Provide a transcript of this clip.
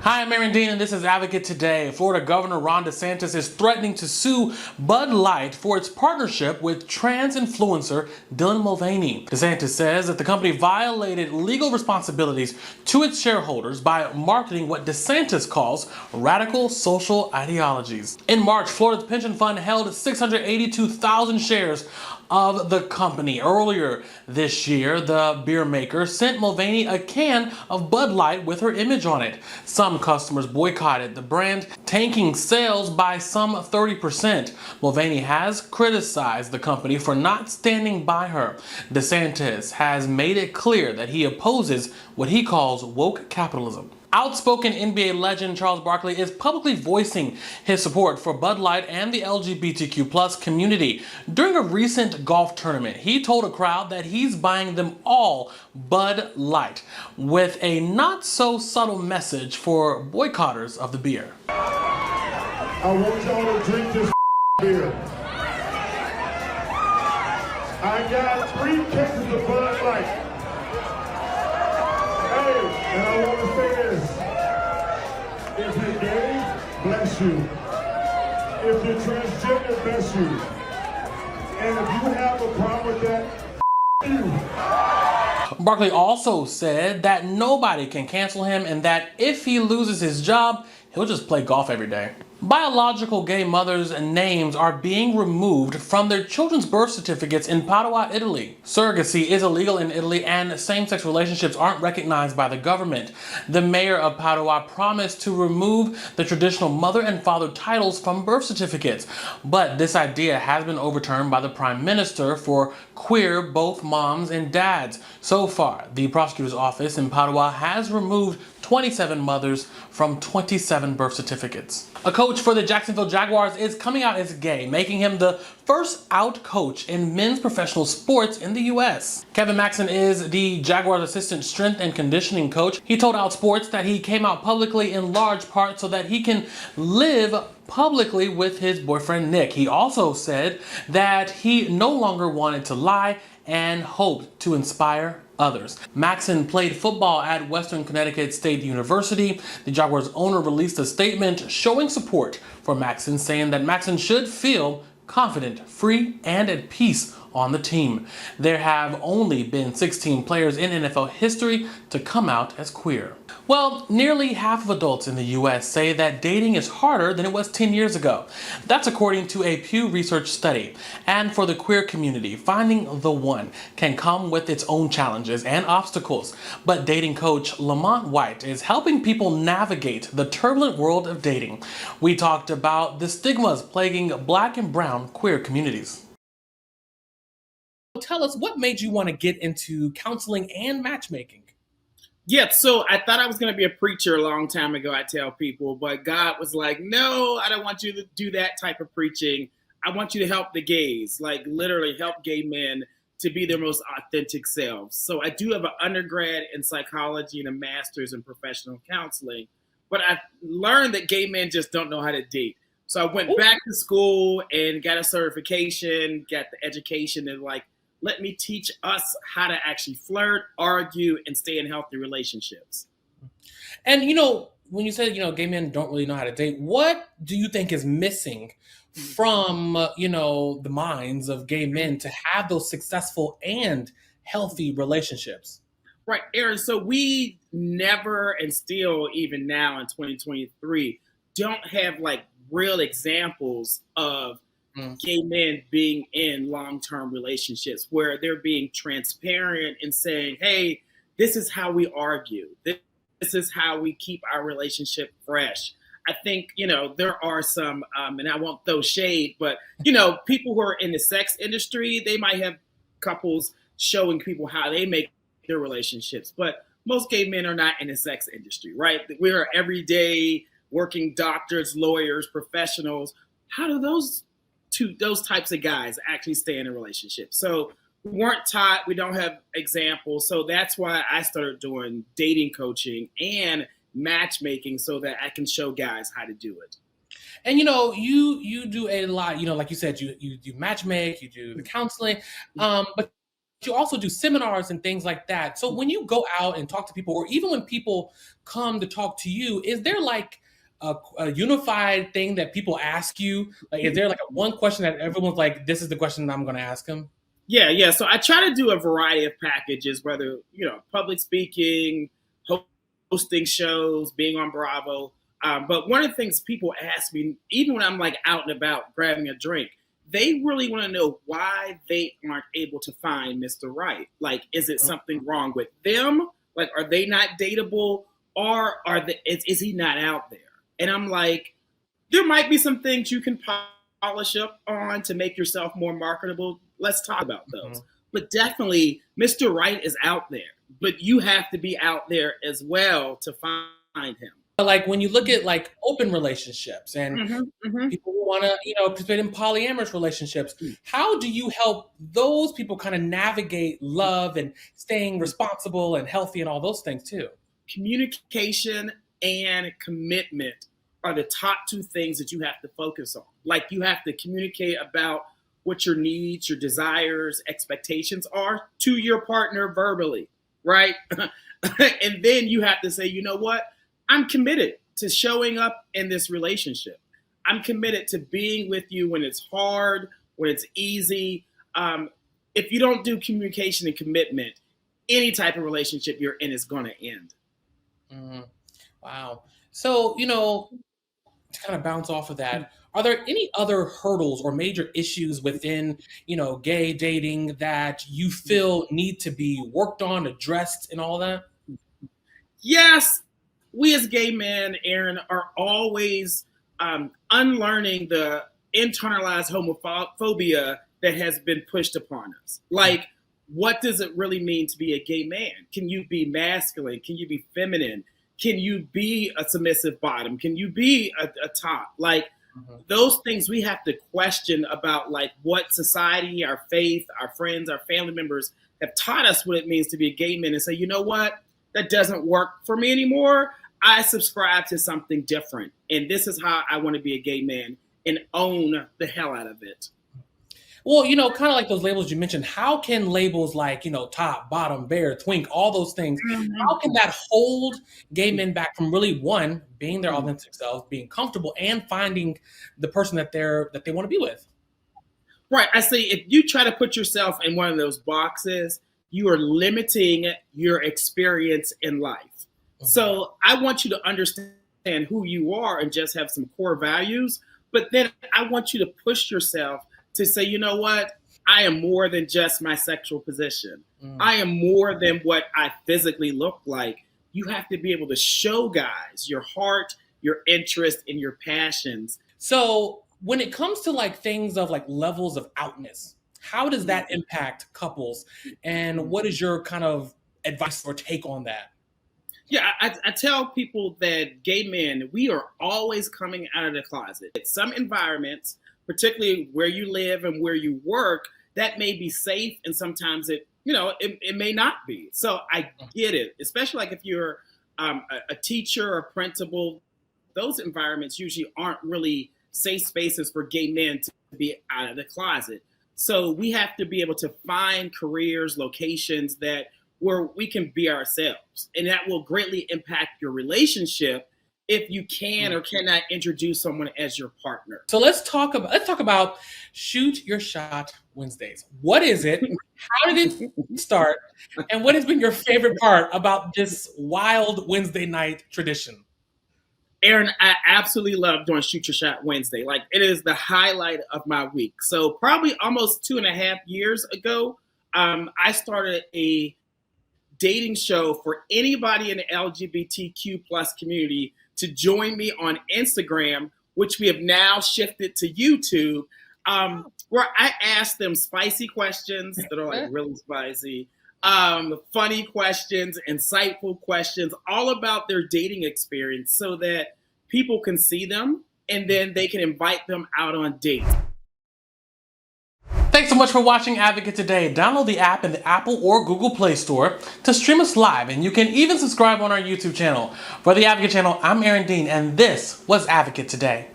Hi, I'm Aaron Dean, and this is Advocate Today. Florida Governor Ron DeSantis is threatening to sue Bud Light for its partnership with trans influencer Dylan Mulvaney. DeSantis says that the company violated legal responsibilities to its shareholders by marketing what DeSantis calls radical social ideologies. In March, Florida's pension fund held 682,000 shares of the company. Earlier this year, the beer maker sent Mulvaney a can of Bud Light with her image on it. Some customers boycotted the brand, tanking sales by some 30%. Mulvaney has criticized the company for not standing by her. DeSantis has made it clear that he opposes what he calls woke capitalism. Outspoken NBA legend Charles Barkley is publicly voicing his support for Bud Light and the LGBTQ+ community. During a recent golf tournament, he told a crowd that he's buying them all Bud Light, with a not-so-subtle message for boycotters of the beer. I want y'all to drink this beer. I got 3 cases of Bud Light. And I want to say this, if you're gay, bless you. If you're transgender, bless you. And if you have a problem with that, you. Barkley also said that nobody can cancel him and that if he loses his job, he'll just play golf every day. Biological gay mothers' names are being removed from their children's birth certificates in Padua, Italy. Surrogacy is illegal in Italy and same-sex relationships aren't recognized by the government. The mayor of Padua promised to remove the traditional mother and father titles from birth certificates, but this idea has been overturned by the prime minister for queer both moms and dads. So far, the prosecutor's office in Padua has removed 27 mothers from 27 birth certificates. A coach for the Jacksonville Jaguars is coming out as gay, making him the first out coach in men's professional sports in the U.S. Kevin Maxen is the Jaguars' assistant strength and conditioning coach. He told Outsports that he came out publicly in large part so that he can live publicly with his boyfriend Nick. He also said that he no longer wanted to lie and hoped to inspire others. Maxen played football at Western Connecticut State University. The Jaguars owner released a statement showing support for Maxen, saying that Maxen should feel confident, free, and at peace on the team. There have only been 16 players in NFL history to come out as queer. Well, nearly half of adults in the U.S. say that dating is harder than it was 10 years ago. That's according to a Pew Research study. And for the queer community, finding the one can come with its own challenges and obstacles. But dating coach Lamont White is helping people navigate the turbulent world of dating. We talked about the stigmas plaguing Black and brown queer communities. Tell us, what made you want to get into counseling and matchmaking? Yeah, so I thought I was going to be a preacher a long time ago, I tell people, but God was like, no, I don't want you to do that type of preaching. I want you to help the gays, like literally help gay men to be their most authentic selves. So I do have an undergrad in psychology and a master's in professional counseling, but I learned that gay men just don't know how to date. So I went back to school and got a certification, got the education, and like, let me teach us how to actually flirt, argue, and stay in healthy relationships. And, when you said, gay men don't really know how to date, what do you think is missing from, the minds of gay men to have those successful and healthy relationships? Right, Aaron. So we never, and still even now in 2023, don't have like real examples of gay men being in long-term relationships where they're being transparent and saying, hey, this is how we argue. This is how we keep our relationship fresh. I think, there are some, and I won't throw shade, but, people who are in the sex industry, they might have couples showing people how they make their relationships. But most gay men are not in the sex industry, right? We are everyday working doctors, lawyers, professionals. How do those types of guys actually stay in a relationship? So we weren't taught, we don't have examples. So that's why I started doing dating coaching and matchmaking so that I can show guys how to do it. And you do a lot, like you said, you matchmake, you do the counseling, but you also do seminars and things like that. So when you go out and talk to people, or even when people come to talk to you, is there like a unified thing that people ask you? Like, is there like a one question that everyone's like, this is the question that I'm going to ask him? Yeah. So I try to do a variety of packages, whether, public speaking, hosting shows, being on Bravo. But one of the things people ask me, even when I'm like out and about grabbing a drink, they really want to know why they aren't able to find Mr. Right. Like, is it something wrong with them? Like, are they not dateable, or is he not out there? And I'm like, there might be some things you can polish up on to make yourself more marketable. Let's talk about those. But definitely, Mr. Right is out there, but you have to be out there as well to find him. Like when you look at like open relationships and people who want to, participate in polyamorous relationships, how do you help those people kind of navigate love and staying responsible and healthy and all those things too? Communication and commitment are the top two things that you have to focus on. Like, you have to communicate about what your needs, your desires, expectations are to your partner verbally, right? And then you have to say, you know what? I'm committed to showing up in this relationship. I'm committed to being with you when it's hard, when it's easy. If you don't do communication and commitment, any type of relationship you're in is going to end. Wow. So, to kind of bounce off of that, are there any other hurdles or major issues within, gay dating that you feel need to be worked on, addressed, and all that? Yes. We as gay men, Aaron, are always unlearning the internalized homophobia that has been pushed upon us. Like, what does it really mean to be a gay man? Can you be masculine? Can you be feminine? Can you be a submissive bottom? Can you be a top? Like, those things we have to question about, like, what society, our faith, our friends, our family members have taught us what it means to be a gay man, and say, you know what? That doesn't work for me anymore. I subscribe to something different. And this is how I want to be a gay man and own the hell out of it. Well, kind of like those labels you mentioned, how can labels like, top, bottom, bear, twink, all those things, how can that hold gay men back from really, one, being their authentic selves, being comfortable, and finding the person that they want to be with? Right. I say, if you try to put yourself in one of those boxes, you are limiting your experience in life. So I want you to understand who you are and just have some core values. But then I want you to push yourself to say, you know what? I am more than just my sexual position. I am more than what I physically look like. You have to be able to show guys your heart, your interest, and your passions. So when it comes to like things of like levels of outness, how does that impact couples? And what is your kind of advice or take on that? Yeah, I tell people that gay men, we are always coming out of the closet. Some environments, particularly where you live and where you work, that may be safe, and sometimes it may not be. So I get it, especially like if you're a teacher or principal. Those environments usually aren't really safe spaces for gay men to be out of the closet. So we have to be able to find careers, locations where we can be ourselves. And that will greatly impact your relationship if you can or cannot introduce someone as your partner. So let's talk about Shoot Your Shot Wednesdays. What is it? How did it start? And what has been your favorite part about this wild Wednesday night tradition? Aaron, I absolutely love doing Shoot Your Shot Wednesday. Like, it is the highlight of my week. So probably almost 2.5 years ago, I started a dating show for anybody in the LGBTQ plus community to join me on Instagram, which we have now shifted to YouTube, where I ask them spicy questions that are like really spicy, funny questions, insightful questions, all about their dating experience so that people can see them and then they can invite them out on dates. Thanks so much for watching Advocate Today. Download the app in the Apple or Google Play Store to stream us live, and you can even subscribe on our YouTube channel. For the Advocate channel, I'm Aaron Dean, and this was Advocate Today.